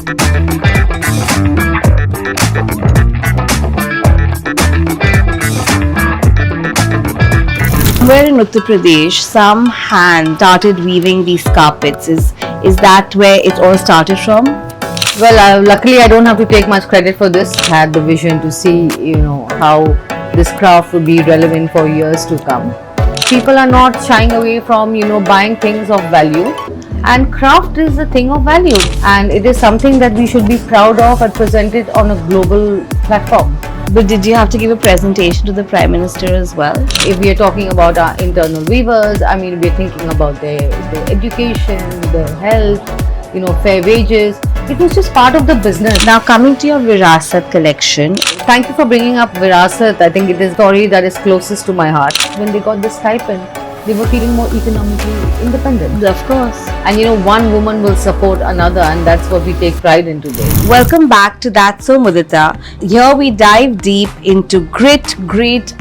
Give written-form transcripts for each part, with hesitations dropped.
Somewhere in Uttar Pradesh, some hand started weaving these carpets. Is that where it all started from? Well, luckily I don't have to take much credit for this. I had the vision to see, how this craft would be relevant for years to come. People are not shying away from, buying things of value, and craft is a thing of value, and it is something that we should be proud of and present it on a global platform. But did you have to give a presentation to the Prime Minister as well? If we are talking about our internal weavers, we're thinking about their education, their health, fair wages. It was just part of the business. Now coming to your Virasat collection. Thank you for bringing up Virasat. I think it is a story that is closest to my heart. When they got the stipend, they were feeling more economically independent. Of course. And one woman will support another, and that's what we take pride in today. Welcome back to That's So Mudita. Here we dive deep into grit,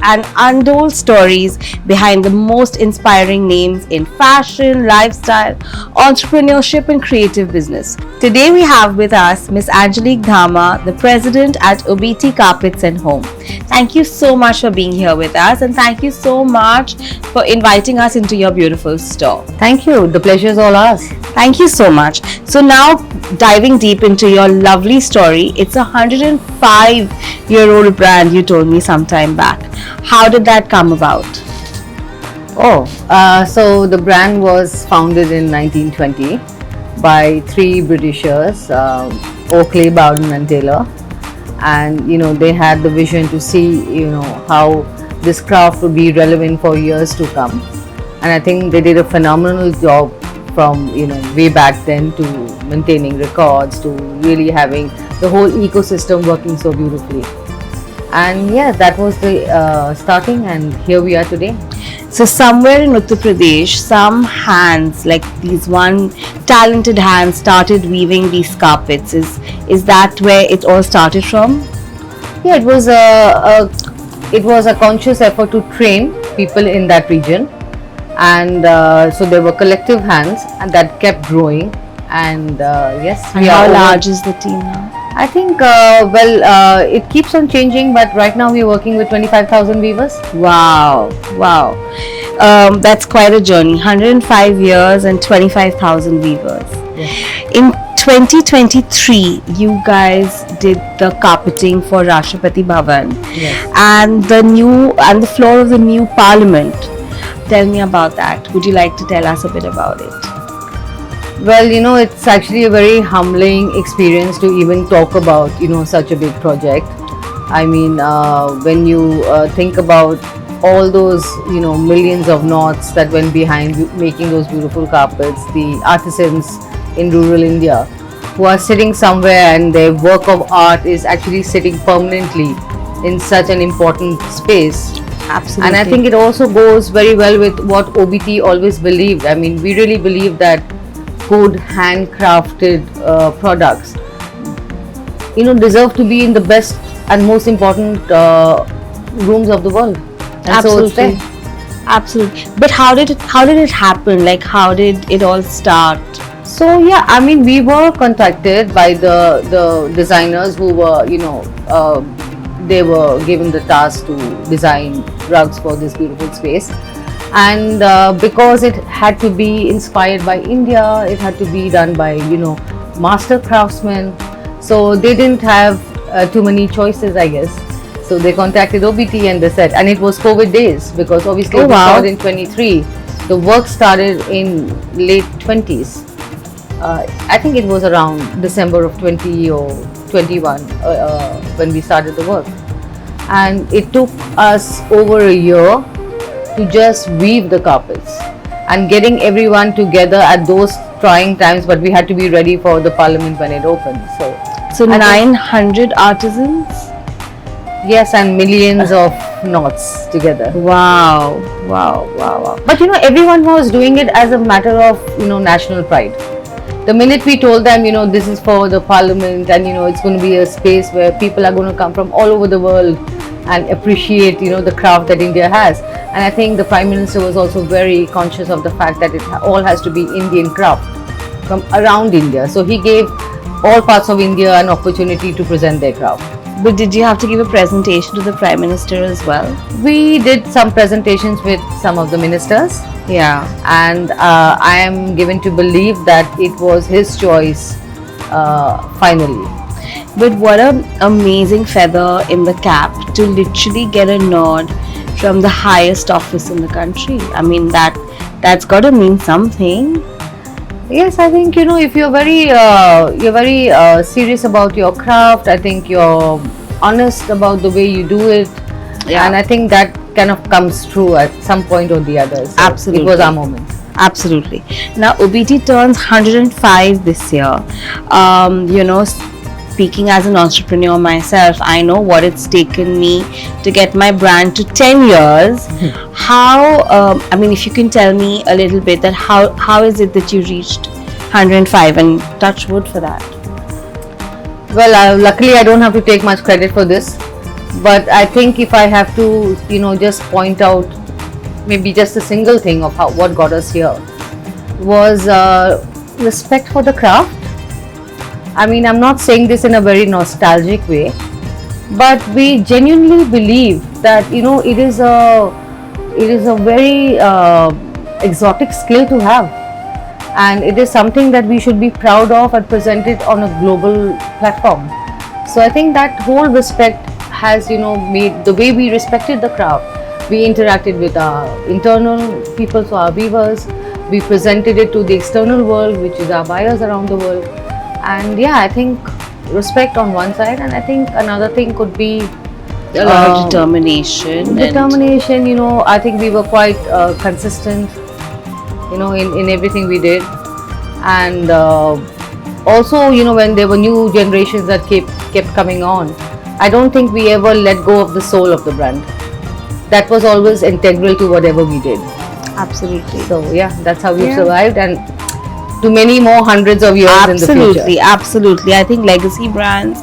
and untold stories behind the most inspiring names in fashion, lifestyle, entrepreneurship and creative business. Today we have with us Miss Angelique Dhama, the president at OBT Carpets and Home. Thank you so much for being here with us, and thank you so much for inviting us into your beautiful store. Thank you. The pleasure is all ours. Thank you so much. So now diving deep into your lovely story, it's a 105-year-old brand you told me some time back. How did that come about? So the brand was founded in 1920 by three Britishers, Oakley, Bowden and Taylor. And they had the vision to see how this craft would be relevant for years to come, and I think they did a phenomenal job from way back then to maintaining records to really having the whole ecosystem working so beautifully. And yeah, that was the starting, and here we are today. So somewhere in Uttar Pradesh, some hands, like these one talented hands, started weaving these carpets. Is that where it all started from? Yeah, it was a conscious effort to train people in that region, and so there were collective hands, and that kept growing. And yes, and how large is the team now? I think it keeps on changing, but right now we're working with 25,000 weavers. Wow. That's quite a journey. 105 years and 25,000 weavers. Yes. In 2023, you guys did the carpeting for Rashtrapati Bhavan. Yes. And the floor of the new Parliament. Tell me about that. Would you like to tell us a bit about it? Well, it's actually a very humbling experience to even talk about, such a big project. When you think about all those, millions of knots that went behind making those beautiful carpets, the artisans in rural India who are sitting somewhere and their work of art is actually sitting permanently in such an important space. Absolutely. And I think it also goes very well with what OBT always believed. We really believe that good handcrafted products deserve to be in the best and most important rooms of the world. And absolutely. Absolutely. But how did it happen? Like, how did it all start? So yeah, we were contacted by the designers who were they were given the task to design rugs for this beautiful space. And because it had to be inspired by India, it had to be done by master craftsmen, so they didn't have too many choices, I guess. So they contacted OBT and they said, and it was COVID days, because obviously we started in 23, the work started in late 20s. I think it was around December of 20 or 21 when we started the work, and it took us over a year to just weave the carpets and getting everyone together at those trying times, but we had to be ready for the Parliament when it opened. So 900 artisans? Yes, and millions of knots together. Wow. But everyone was doing it as a matter of national pride. The minute we told them this is for the Parliament, and it's going to be a space where people are going to come from all over the world and appreciate the craft that India has. And I think the Prime Minister was also very conscious of the fact that it all has to be Indian craft from around India. So he gave all parts of India an opportunity to present their craft. But did you have to give a presentation to the Prime Minister as well? We did some presentations with some of the ministers, Yeah. and I am given to believe that it was his choice finally. But what an amazing feather in the cap to literally get a nod from the highest office in the country. I mean, that's got to mean something. Yes, I think if you're very serious about your craft. I think you're honest about the way you do it, Yeah. and I think that kind of comes through at some point or the other. So Absolutely. it was our moment. Absolutely. Now, OBT turns 105 this year. Speaking as an entrepreneur myself, I know what it's taken me to get my brand to 10 years. If you can tell me a little bit that how is it that you reached 105, and touch wood for that. Well, luckily I don't have to take much credit for this, but I think if I have to, just point out maybe just a single thing of what got us here was respect for the craft. I mean, I'm not saying this in a very nostalgic way, but we genuinely believe that it is a very exotic skill to have, and it is something that we should be proud of and present it on a global platform. So I think that whole respect has made the way we respected the craft. We interacted with our internal people, so our weavers. We presented it to the external world, which is our buyers around the world. And yeah, I think respect on one side, and I think another thing could be A lot of determination. Determination, I think we were quite consistent, in everything we did. And also, when there were new generations that kept coming on, I don't think we ever let go of the soul of the brand. That was always integral to whatever we did. Absolutely. So yeah, that's how we've survived, and to many more hundreds of years in the future. Absolutely. I think legacy brands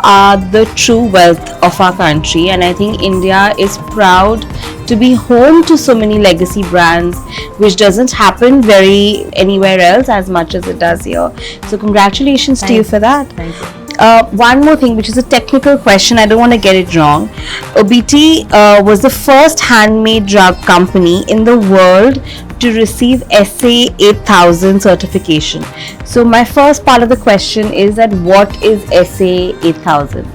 are the true wealth of our country, and I think India is proud to be home to so many legacy brands, which doesn't happen very anywhere else as much as it does here. So congratulations to you for that. Thank you. One more thing, which is a technical question, I don't want to get it wrong. OBT was the first handmade rug company in the world to receive SA 8000 certification. So my first part of the question is that what is SA 8000?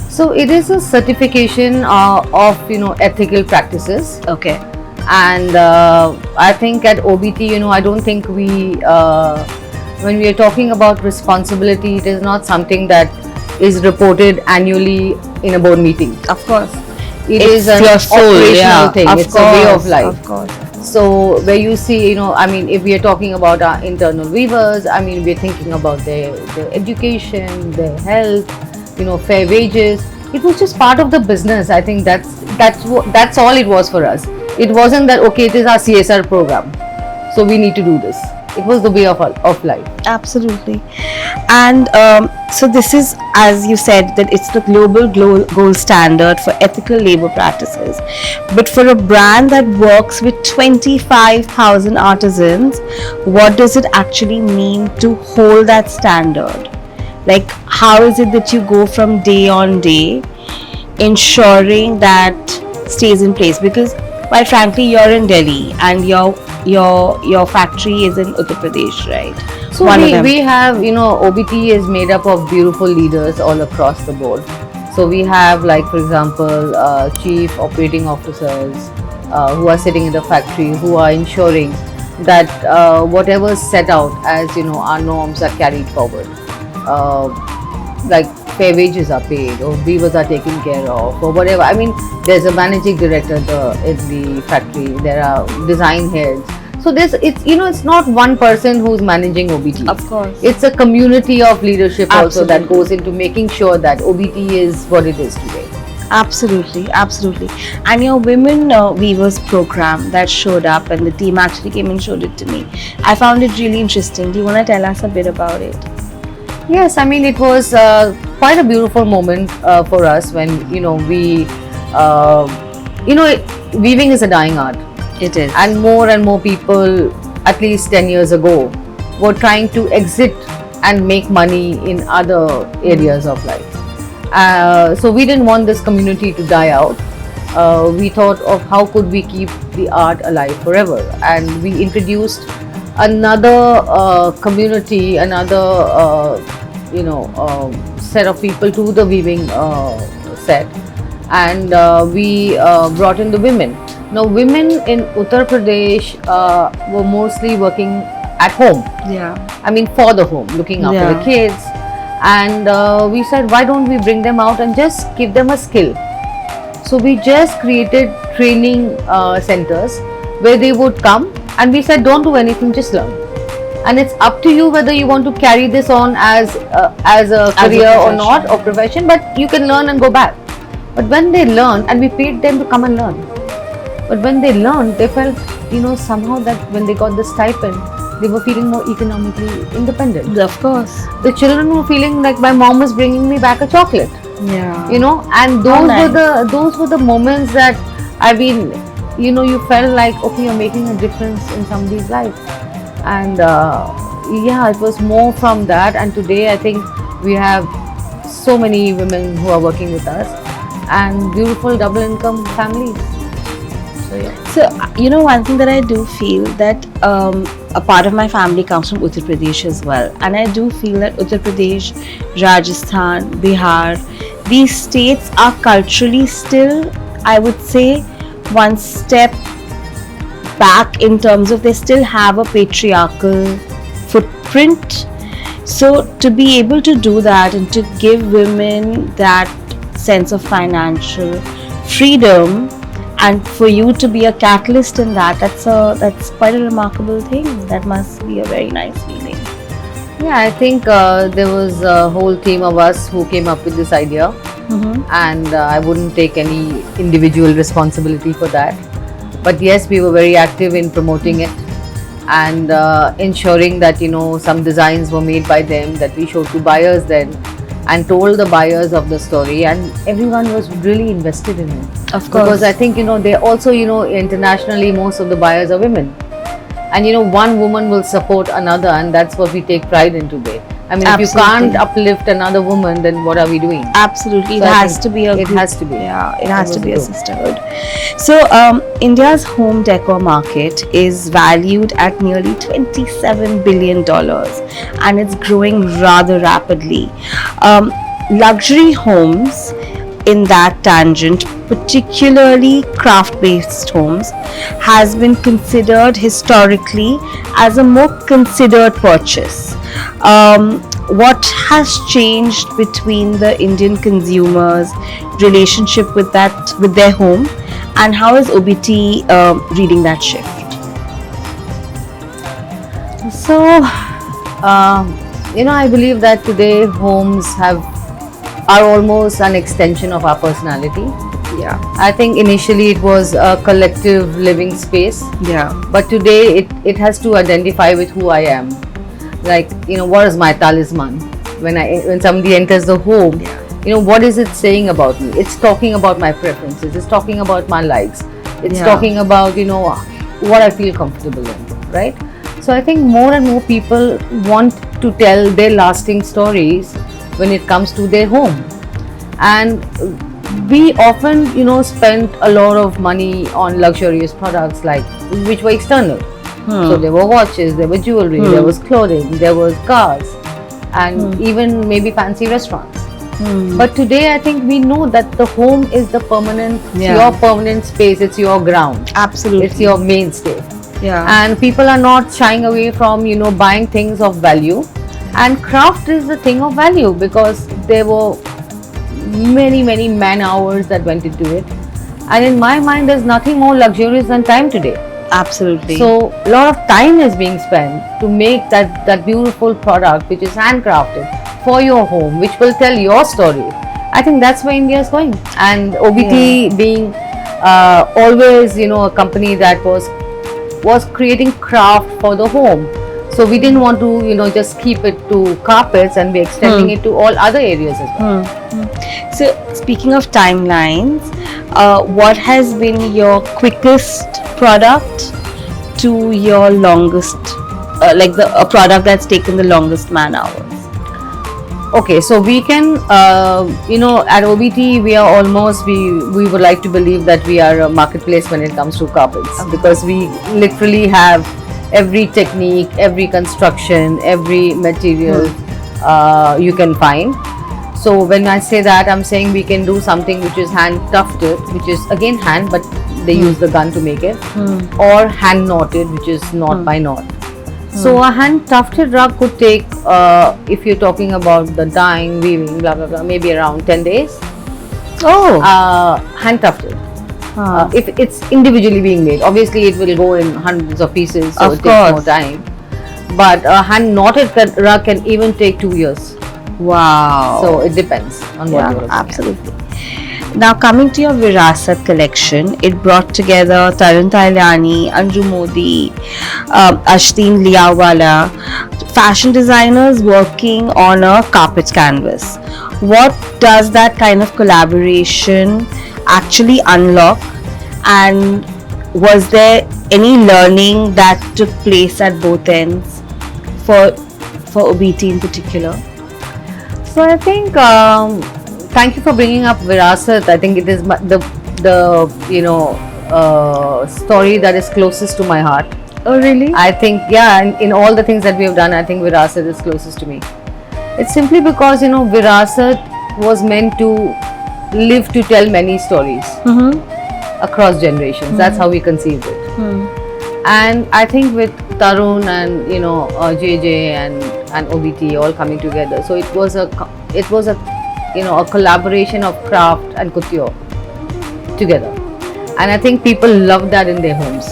So it is a certification of ethical practices. Okay. And I think at OBT, I don't think when we are talking about responsibility, it is not something that is reported annually in a board meeting. Of course. It's an your soul, operational thing. Of It's course, a way of life. Of course. So where you see, if we are talking about our internal weavers, we're thinking about their education, their health, fair wages. It was just part of the business. I think that's all it was for us. It wasn't that, okay, it is our CSR program, so we need to do this. It was the way of life. Absolutely. And so this is, as you said, that it's the global gold standard for ethical labor practices. But for a brand that works with 25,000 artisans, what does it actually mean to hold that standard? Like, how is it that you go from day on day ensuring that stays in place? Because quite frankly, you're in Delhi and your factory is in Uttar Pradesh, right? So we have, OBT is made up of beautiful leaders all across the board. So we have, like, for example, chief operating officers who are sitting in the factory, who are ensuring that whatever is set out as, our norms are carried forward. Like fair wages are paid, or weavers are taken care of, or whatever. There's a managing director in the factory. There are design heads. So it's not one person who's managing OBT. Of course. It's a community of leadership also that Absolutely. goes into making sure that OBT is what it is today. Absolutely. And your women weavers program that showed up, and the team actually came and showed it to me. I found it really interesting. Do you want to tell us a bit about it? Yes, it was quite a beautiful moment for us when weaving is a dying art. It is. And more people, at least 10 years ago, were trying to exit and make money in other areas of life. So we didn't want this community to die out. We thought of how could we keep the art alive forever, and we introduced another community, another set of people to the weaving set, and we brought in the women. Now, women in Uttar Pradesh were mostly working at home. Yeah. I mean, for the home, looking after the kids. And we said, why don't we bring them out and just give them a skill? So we just created training centers where they would come, and we said, don't do anything, just learn. And it's up to you whether you want to carry this on as a career or not, or profession, but you can learn and go back. But when they learned, and we paid them to come and learn, but when they learned, they felt, somehow that when they got the stipend, they were feeling more economically independent. Of course. The children were feeling like my mom was bringing me back a chocolate. Yeah. And those were the moments that, I mean, you felt like, okay, you're making a difference in somebody's life. And it was more from that. And today I think we have so many women who are working with us, and beautiful double income families. So, one thing that I do feel that a part of my family comes from Uttar Pradesh as well. And I do feel that Uttar Pradesh, Rajasthan, Bihar, these states are culturally still, I would say, one step back in terms of they still have a patriarchal footprint. So, to be able to do that and to give women that sense of financial freedom, and for you to be a catalyst in that's quite a remarkable thing. That must be a very nice feeling. Yeah, I think there was a whole team of us who came up with this idea, and I wouldn't take any individual responsibility for that. But yes, we were very active in promoting it and ensuring that some designs were made by them that we showed to buyers then, and told the buyers of the story, and everyone was really invested in it. Of course. Because I think, they also, internationally, most of the buyers are women. And, one woman will support another, and that's what we take pride in today. I mean, Absolutely. If you can't uplift another woman, then what are we doing? Absolutely. So it I has think to be a it group. has to be. Yeah, it has It to was be a good. sisterhood. So, India's home decor market is valued at nearly $27 billion, and it's growing rather rapidly. Luxury homes in that tangent, particularly craft-based homes, has been considered historically as a more considered purchase. What has changed between the Indian consumers' relationship with their home, and how is OBT reading that shift? So, I believe that today homes are almost an extension of our personality. Yeah. I think initially it was a collective living space, Yeah. but today it has to identify with who I am. Like, what is my talisman? When somebody enters the home, what is it saying about me? It's talking about my preferences. It's talking about my likes. It's talking about, what I feel comfortable in, right? So I think more and more people want to tell their lasting stories when it comes to their home. And we often, spent a lot of money on luxurious products which were external. So there were watches, there were jewelry, there was clothing, there was cars, and even maybe fancy restaurants. But today I think we know that the home is the permanent, your permanent space, it's your ground. Absolutely. It's your mainstay. Yeah. And people are not shying away from, buying things of value. And craft is the thing of value because there were many, many man hours that went into it. And in my mind, there's nothing more luxurious than time today. Absolutely. So a lot of time is being spent to make that beautiful product which is handcrafted for your home, which will tell your story. I think that's where India is going. And OBT being always, a company that was creating craft for the home. So we didn't want to, just keep it to carpets, and we're extending it to all other areas as well. So, speaking of timelines, what has been your quickest product to your longest, a product that's taken the longest man hours? Okay, so we can, at OBT, we are almost, we would like to believe that we are a marketplace when it comes to carpets, because we literally have every technique, every construction, every material you can find. So when I say that, I'm saying we can do something which is hand tufted, which is again hand, but they use the gun to make it, or hand knotted, which is knot by knot. So a hand tufted rug could take, if you're talking about the dyeing, weaving, blah blah blah, maybe around 10 days. Oh. Hand tufted. If it's individually being made, obviously it will go in hundreds of pieces, so Of it takes more course. time. But a hand knotted rug can even take 2 years. Wow. So it depends on what yeah, you're looking at. absolutely. Now coming to your Virasat collection, it brought together Tarun Tailiani, Anju Modi, Ashteen Liawala, fashion designers working on a carpet canvas. What does that kind of collaboration actually unlock, and was there any learning that took place at both ends for OBT in particular? So I think, thank you for bringing up Virasat. I think it is story that is closest to my heart. Oh really? I think, yeah, in all the things that we have done, I think Virasat is closest to me. It's simply because, Virasat was meant to live to tell many stories across generations. That's how we conceived it. And I think with Tarun and JJ and OBT all coming together, so it was a collaboration of craft and couture together. And I think people love that in their homes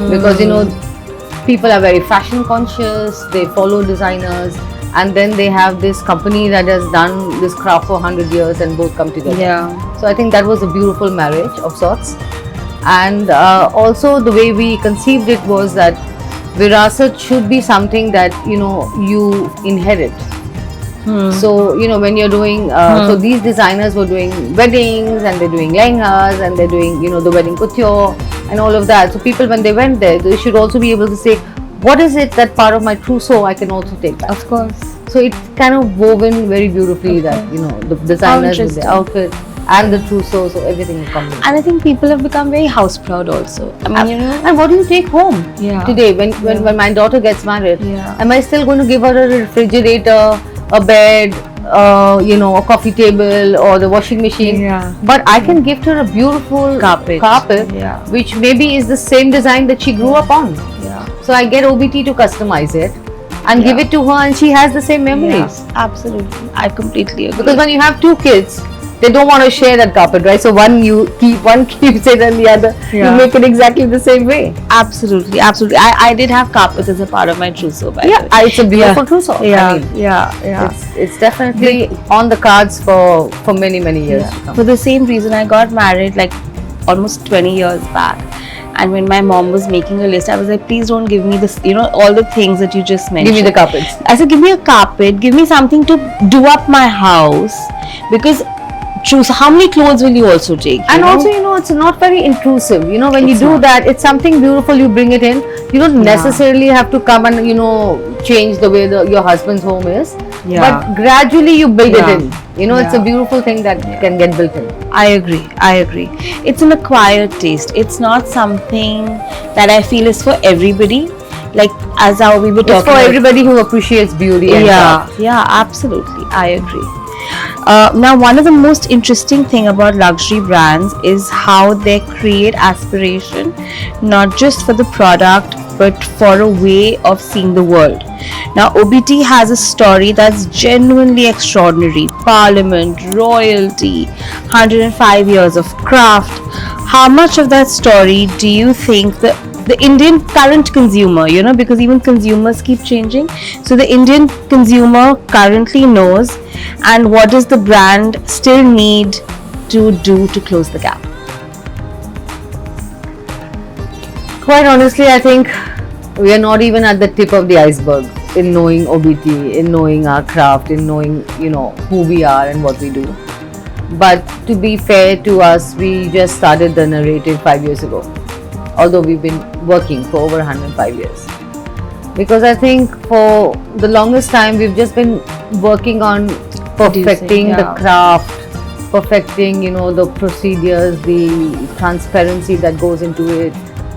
because people are very fashion conscious. They follow designers, and then they have this company that has done this craft for 100 years, and both come together. Yeah. So I think that was a beautiful marriage of sorts. And also the way we conceived it was that Virasat should be something that you inherit. So when you're doing so these designers were doing weddings, and they're doing lehengas, and they're doing the wedding couture and all of that. So people, when they went there, they should also be able to say, what is it that part of my trousseau I can also take back? Of course. So it's kind of woven very beautifully that the designers with the outfit and the trousseau, so everything will come in. And I think people have become very house proud also. I mean, And what do you take home today when my daughter gets married? Yeah. Am I still going to give her a refrigerator, a bed, a coffee table, or the washing machine? Yeah. But I can gift her a beautiful Carpet. Yeah. which maybe is the same design that she grew up on. Yeah. So I get OBT to customize it and give it to her, and she has the same memories. Yeah, absolutely. I completely agree. Because when you have two kids, they don't want to share that carpet, right? So one keeps it, and the other you make it exactly the same way. Absolutely. I did have carpets as a part of my trousseau, by the way. It's a beautiful trousseau. Yeah, I mean, yeah. It's definitely on the cards for many years to come. For the same reason, I got married like almost 20 years back. And when my mom was making a list, I was like, please don't give me this, all the things that you just mentioned. Give me the carpets. I said, give me a carpet, give me something to do up my house, because choose how many clothes will you also take, and also it's not very intrusive. When you It's do not. that, it's something beautiful. You bring it in. You don't necessarily have to come and change the way your husband's home is. Yeah. But gradually you build it Yeah. in. It's a beautiful thing that can get built in. I agree. It's an acquired taste. It's not something that I feel is for everybody. Like as how we were It's talking for about- everybody who appreciates beauty and craft. Yeah, absolutely. I agree. Now, one of the most interesting thing about luxury brands is how they create aspiration, not just for the product, but for a way of seeing the world. Now, OBT has a story that's genuinely extraordinary. Parliament, royalty, 105 years of craft. How much of that story do you think the Indian current consumer, because even consumers keep changing, so the Indian consumer currently knows, and what does the brand still need to do to close the gap? Quite honestly, I think we are not even at the tip of the iceberg in knowing OBT, in knowing our craft, in knowing who we are and what we do. But to be fair to us, we just started the narrative 5 years ago, although we've been working for over 105 years. Because I think for the longest time we've just been working on perfecting the yeah. craft, perfecting, the procedures, the transparency that goes into it,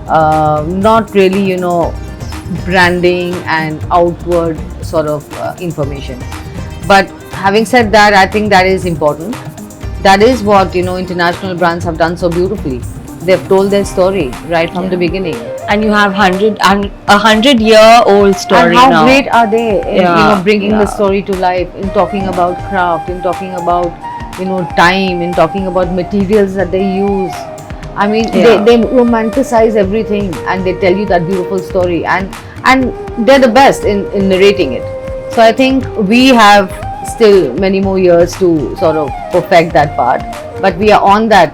not really, branding and outward sort of information. But having said that, I think that is important. That is what, international brands have done so beautifully. They've told their story right from the beginning. And you have 100-year-old story And how now. great are they in bringing the yeah. story to life, in talking about craft, in talking about time, in talking about materials that they use. I mean, they romanticize everything and they tell you that beautiful story, and they're the best in narrating it. So I think we have still many more years to sort of perfect that part, but we are on that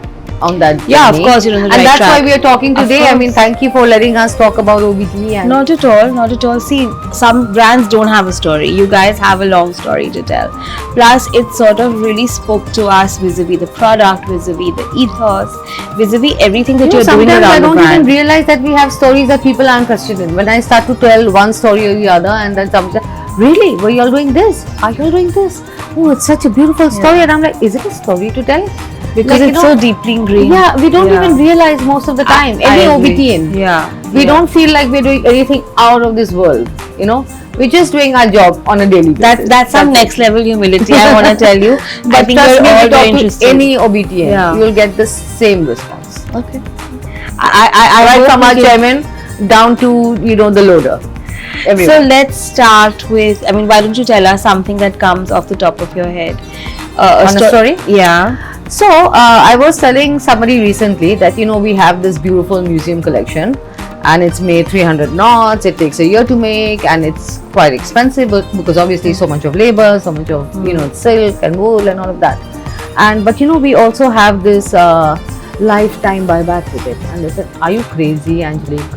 Yeah, of journey. course, you're on the And right that's track. why we are talking Of today. I course. mean, thank you for letting us talk about OBT. And Not at all, not at all. See, some brands don't have a story. You guys have a long story to tell. Plus, it sort of really spoke to us vis-a-vis the product, vis-a-vis the ethos, vis-a-vis everything that you're doing sometimes around I the don't even brand. realize that we have stories that people aren't interested in. When I start to tell one story or the other, and then someone says, "Really? Were you all doing this? Are you all doing this? Oh, it's such a beautiful story." And I'm like, "Is it a story to tell?" Because Like, it's so deeply ingrained. Yeah, we don't Yeah. even realize most of the time. Any I agree. OBTN. Yeah. We don't feel like we're doing anything out of this world. We're just doing our job on a daily basis. That's some next level humility, I want to tell you. But I think trust we're me, all we talk very to interested. any OBTN, Yeah. you'll get the same response. Okay. I hope right from we our can- chairman down to the loader. So Everyone. let's start with, I mean, why don't you tell us something that comes off the top of your head? On a story? Yeah. So I was telling somebody recently that we have this beautiful museum collection, and it's made 300 knots. It takes a year to make, and it's quite expensive, because obviously so much of labor, so much of silk and wool and all of that. But we also have this lifetime buyback with it. And they said, "Are you crazy, Angelique?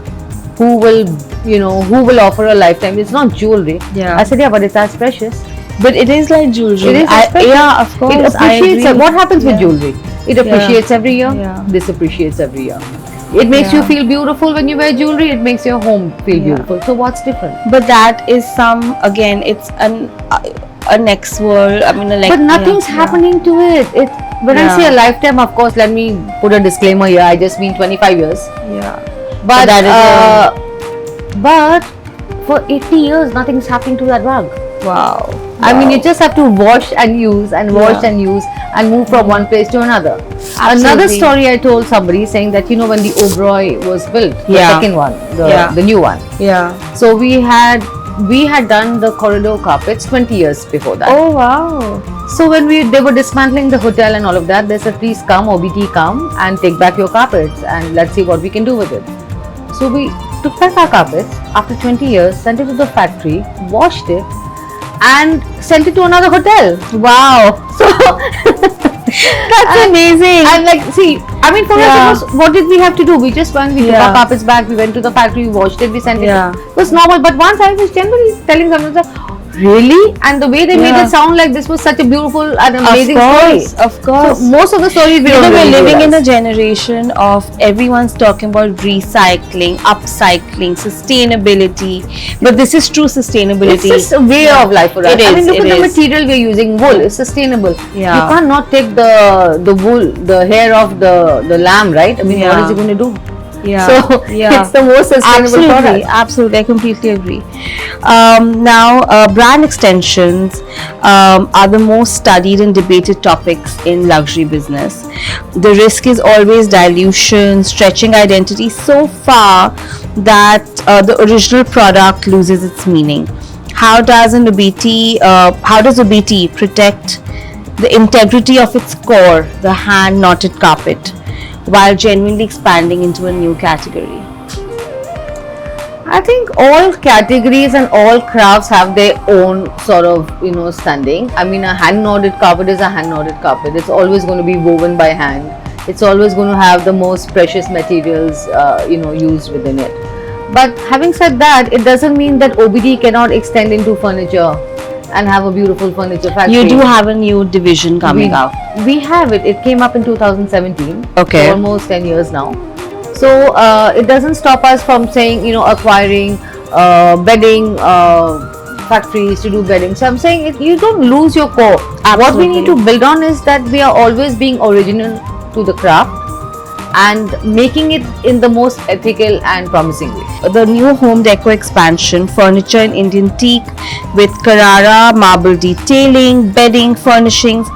Who will offer a lifetime? It's not jewelry." Yeah. I said, "Yeah, but it's as precious." But it is like jewelry. It is as precious. Yeah, of course. It appreciates. I agree. What happens with Yeah. jewelry? It appreciates every year. Yeah. This appreciates every year. It makes you Yeah. feel beautiful when you wear jewelry. It makes your home feel Yeah. beautiful. So what's different? But that is again, it's a next world. I mean, But nothing's happening to it. When I Yeah. say a lifetime, of course, let me put a disclaimer here. I just mean 25 years. Yeah. But that is but for 80 years, nothing's happening to that rug. Wow. I mean, you Wow. just have to wash and use and wash Yeah. and use and move from one place to another. Another Absolutely. story I told somebody, saying that when the Oberoi was built, the Yeah. second one, Yeah. the new one. Yeah. So we had done the corridor carpets 20 years before that. Oh wow. So when they were dismantling the hotel and all of that, they said, "Please come, OBT, come and take back your carpets, and let's see what we can do with it." So we took back our carpets after 20 years, sent it to the factory, washed it, and sent it to another hotel. Wow. So That's amazing. and like, see, I mean, for Yeah. us, what did we have to do? We just went, we took Yeah. our carpets back, we went to the factory, we washed it, we sent Yeah. it. It was normal. But once I was generally telling someone, "Really?" And the way they made Yeah. it sound like this was such a beautiful and amazing of course, story. Of course. So most of the stories we You know, don't we're really living in a realize. generation of everyone's talking about recycling, upcycling, sustainability. But this is true sustainability. It's just a way of life for us. It I is, mean, look it at the is. material we're using. Wool is sustainable. Yeah. You can't not take the wool, the hair of the lamb, right? I mean, what Yeah. is it going to do? Yeah. So yeah. it's the most sustainable Absolutely, product. absolutely. I completely agree. Now, brand extensions are the most studied and debated topics in luxury business. The risk is always dilution, stretching identity so far that the original product loses its meaning. How does OBT protect the integrity of its core, the hand knotted carpet, while genuinely expanding into a new category? I think all categories and all crafts have their own sort of standing. I mean, a hand knotted carpet is a hand knotted carpet. It's always going to be woven by hand. It's always going to have the most precious materials used within it. But having said that, it doesn't mean that OBT cannot extend into furniture and have a beautiful furniture factory. You do have a new division coming we, out. We have it. It came up in 2017. Okay. So almost 10 years now. So it doesn't stop us from saying, acquiring bedding, factories to do bedding. So I'm saying you don't lose your core. What we Absolutely. need to build on is that we are always being original to the craft and making it in the most ethical and promising way. The new home deco expansion, furniture in Indian teak with Carrara marble detailing, bedding, furnishings,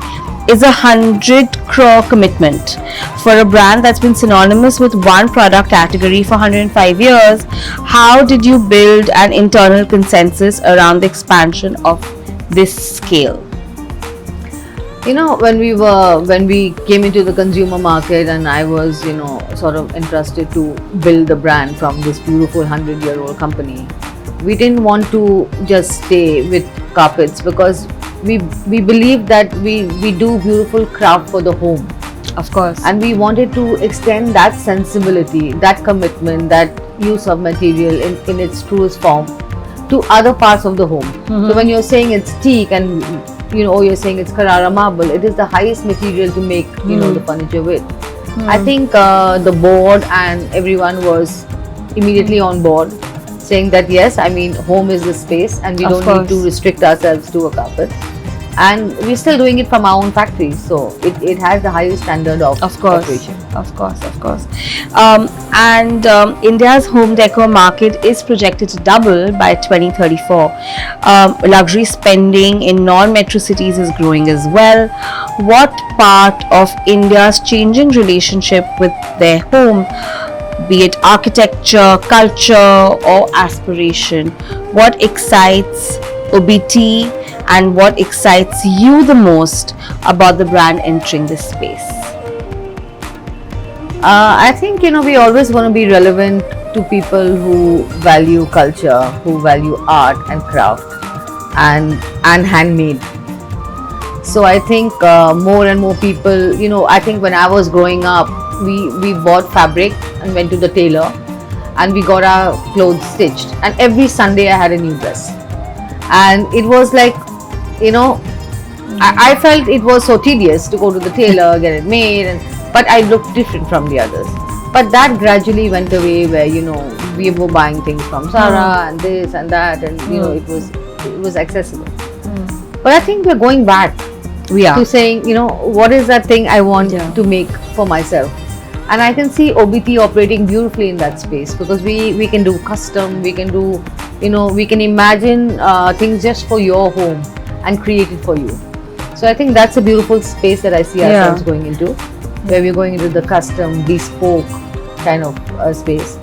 is 100 crore commitment. For a brand that's been synonymous with one product category for 105 years, how did you build an internal consensus around the expansion of this scale? You know, when we came into the consumer market, and I was, you know, sort of entrusted to build the brand from this beautiful 100-year-old company, we didn't want to just stay with carpets, because we believe that we do beautiful craft for the home, Of course. and we wanted to extend that sensibility, that commitment, that use of material in its truest form to other parts of the home. So when you're saying it's teak, and you know, you're saying it's Carrara marble, it is the highest material to make, you know, the furniture with. I think the board and everyone was immediately on board, saying that yes, I mean, home is the space, and we Of don't need course. to restrict ourselves to a carpet. And we're still doing it from our own factories, so it has the highest standard of course, operation. of course. India's home decor market is projected to double by 2034. Luxury spending in non-metro cities is growing as well. What part of India's changing relationship with their home, be it architecture, culture, or aspiration, what excites OBT and what excites you the most about the brand entering this space? I think, you know, we always want to be relevant to people who value culture, who value art and craft, and handmade. So I think more and more people, you know, I think when I was growing up, we bought fabric and went to the tailor, and we got our clothes stitched, and every Sunday I had a new dress, and it was like, you know, I felt it was so tedious to go to the tailor, get it made, but I looked different from the others. But that gradually went away, where, you know, we were buying things from Zara and this and that, and you know, it was accessible. But I think we're going back We are. to saying, you know, what is that thing I want Yeah. to make for myself. And I can see OBT operating beautifully in that space, because we can do custom, we can do, you know, we can imagine things just for your home and create it for you. So I think that's a beautiful space that I see ourselves going into, where we're going into the custom, bespoke kind of space.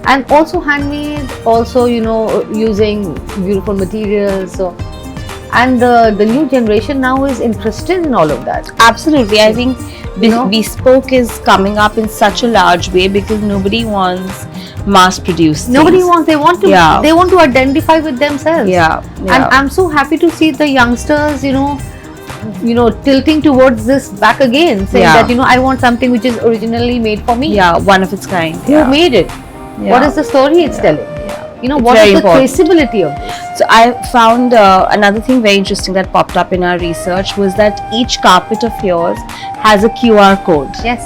And also handmade, also, you know, using beautiful materials. So, and the new generation now is interested in all of that. Absolutely. I think You know? bespoke is coming up in such a large way because nobody wants mass produced Nobody things. wants, they want to, Yeah. they want to identify with themselves. Yeah. And I'm so happy to see the youngsters, you know, tilting towards this back again, saying Yeah. that, you know, I want something which is originally made for me. Yeah, one of its kind. Who Yeah. made it? Yeah. What is the story it's telling? Yeah. You know, It's what very is the important. traceability of this? So I found another thing very interesting that popped up in our research was that each carpet of yours has a QR code. Yes.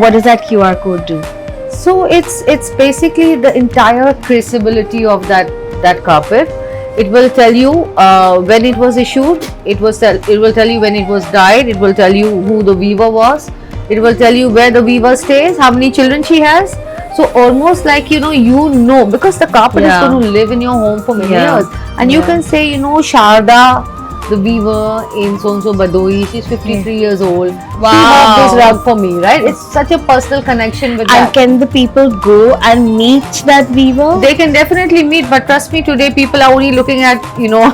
What does that QR code do? So it's basically the entire traceability of that carpet. It will tell you when it was issued. It will tell you when it was dyed. It will tell you who the weaver was. It will tell you where the weaver stays, how many children she has. So almost like, you know, because the carpet is Yeah. going to live in your home for many Yeah. years, and you Yeah. can say, you know, Sharda, the weaver in so-and-so Badoi, she's 53 years old. She bought this Wow. rug for me, right? It's such a personal connection with And that. can the people go and meet that weaver? They can definitely meet, but trust me, today people are only looking at, you know,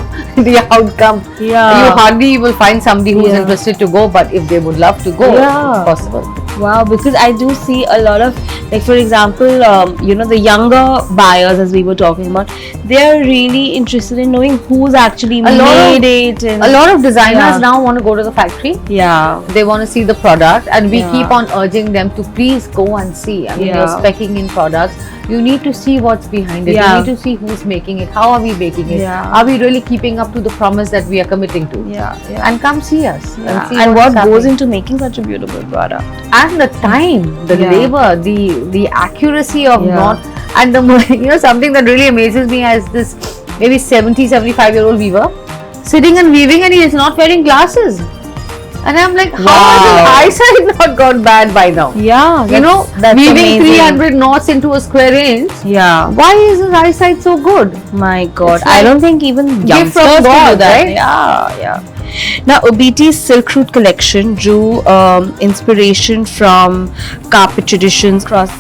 the outcome. Yeah. You hardly will find somebody who's Yeah. interested to go, but if they would love to go, Yeah. it's possible. Wow, because I do see a lot of, like, for example, you know, the younger buyers, as we were talking about, they're really interested in knowing who's actually A lot of- made it. And, A lot of designers Yeah. now want to go to the factory. yeah, They want to see the product, and we Yeah. keep on urging them to please go and see. I mean, you're Yeah. speccing in products. You need to see what's behind it. Yeah. You need to see who's making it. How are we making it? Yeah. Are we really keeping up to the promise that we are committing to? yeah, yeah. And come see us. Yeah. see And what what's goes happening. into making such a beautiful product? And the time, the Yeah. labor, the accuracy of Yeah. not, and the you know, something that really amazes me is this maybe 70-75-year-old weaver, sitting and weaving, and he is not wearing glasses. And I'm like, how has his eyesight not gone bad by now? Yeah, You know, that's weaving amazing. 300 knots into a square inch. Yeah. Why is his eyesight so good? My God, It's I like don't think even gift youngsters from can do God, that. right? Yeah. Now, OBT's Silk Route collection drew inspiration from carpet traditions across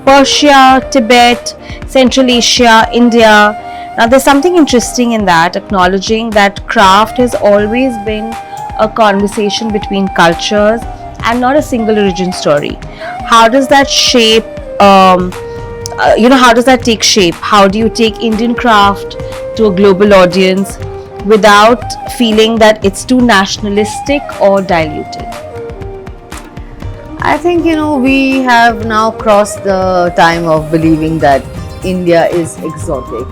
Persia, Tibet, Central Asia, India. Now, there's something interesting in that, acknowledging that craft has always been a conversation between cultures and not a single origin story. How does that shape? How does that take shape? How do you take Indian craft to a global audience without feeling that it's too nationalistic or diluted? I think, we have now crossed the time of believing that India is exotic.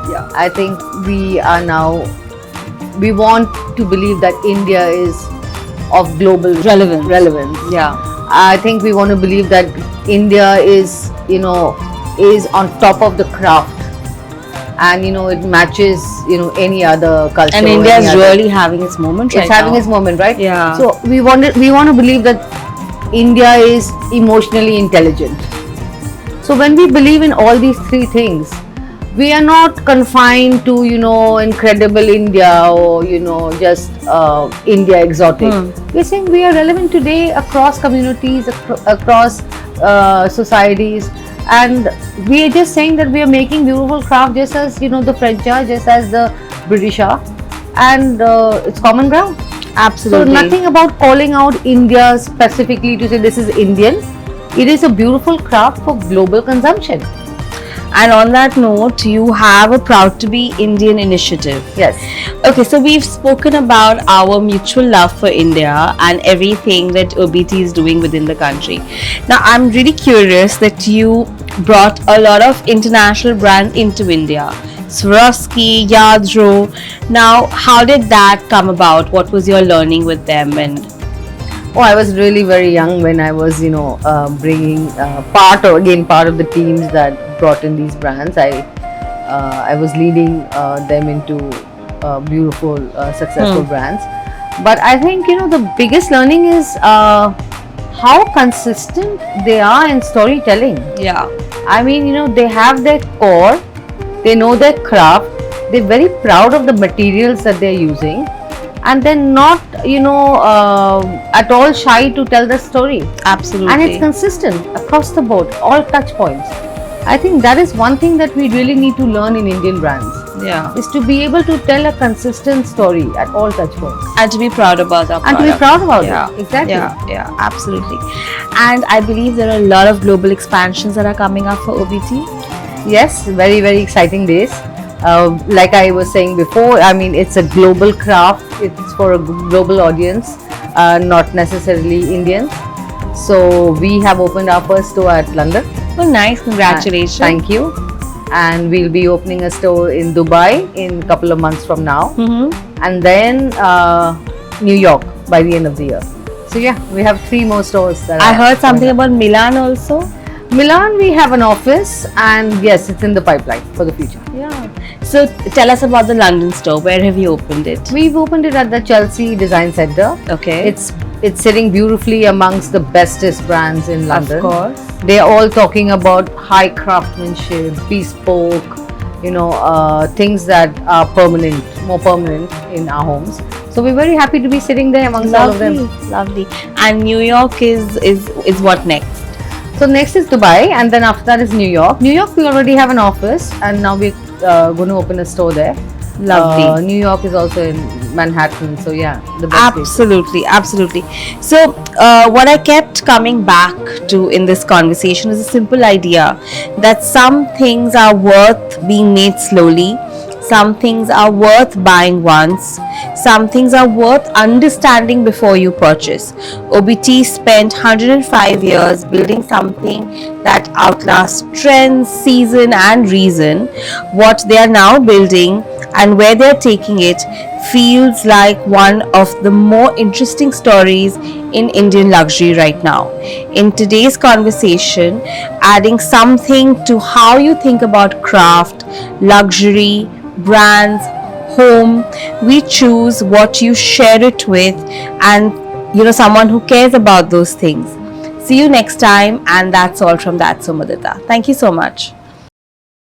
Yeah. I think we want to believe that India is of global relevance. Yeah. I think we want to believe that India is on top of the craft, and it matches any other culture. And or India any is other- really having its moment right it's having now. its moment, right? Yeah. So we want to believe that India is emotionally intelligent. So when we believe in all these three things, we are not confined to incredible India or just India exotic. We're saying we are relevant today across communities, across societies, and we are just saying that we are making beautiful craft just as the French are, just as the British are, and it's common ground. Absolutely. So nothing about calling out India specifically to say this is Indian. It is a beautiful craft for global consumption. And on that note, you have a Proud to be Indian initiative. Yes. Okay, so we've spoken about our mutual love for India and everything that OBT is doing within the country. Now, I'm really curious that you brought a lot of international brands into India. Swarovski, Yadro. Now, how did that come about? What was your learning with them? And Oh, I was really very young when I was, bringing part of the teams that brought in these brands. I was leading them into beautiful, successful brands. But I think the biggest learning is how consistent they are in storytelling. yeah, I mean, they have their core, they know their craft, they're very proud of the materials that they're using, and they're not, at all shy to tell the story. absolutely. And it's consistent across the board, all touch points. I think that is one thing that we really need to learn in Indian brands, yeah. is to be able to tell a consistent story at all touch points. And to be proud about our And to be product. proud about Yeah, it. Exactly. Yeah, absolutely. And I believe there are a lot of global expansions that are coming up for OBT. Yes, very, very exciting days. Like I was saying before, I mean, it's a global craft. It's for a global audience, not necessarily Indians. So we have opened our first store at London. Oh, nice. Congratulations. Thank you. And we'll be opening a store in Dubai in a couple of months from now. And then New York by the end of the year. So yeah, we have 3 more stores. That I are heard something coming up. about Milan also. Milan, we have an office, and yes, it's in the pipeline for the future. Yeah. So tell us about the London store. Where have you opened it? We've opened it at the Chelsea Design Centre. Okay. It's sitting beautifully amongst the bestest brands in London. Of course. They are all talking about high craftsmanship, bespoke, things that are more permanent in our homes. So we're very happy to be sitting there amongst all of them. Lovely. And New York is what next? So next is Dubai, and then after that is New York. New York, we already have an office, and now we're going to open a store there. Lovely. New York is also in Manhattan, so yeah, the best place. Absolutely. So, what I kept coming back to in this conversation is a simple idea that some things are worth being made slowly, some things are worth buying once, some things are worth understanding before you purchase. OBT spent 105 years building something that outlasts trends, season, and reason. What they are now building and where they're taking it feels like one of the more interesting stories in Indian luxury right now. In today's conversation, adding something to how you think about craft, luxury, brands, home. We choose what you share it with, and someone who cares about those things. See you next time, and that's all from That's So Mudita. Thank you so much.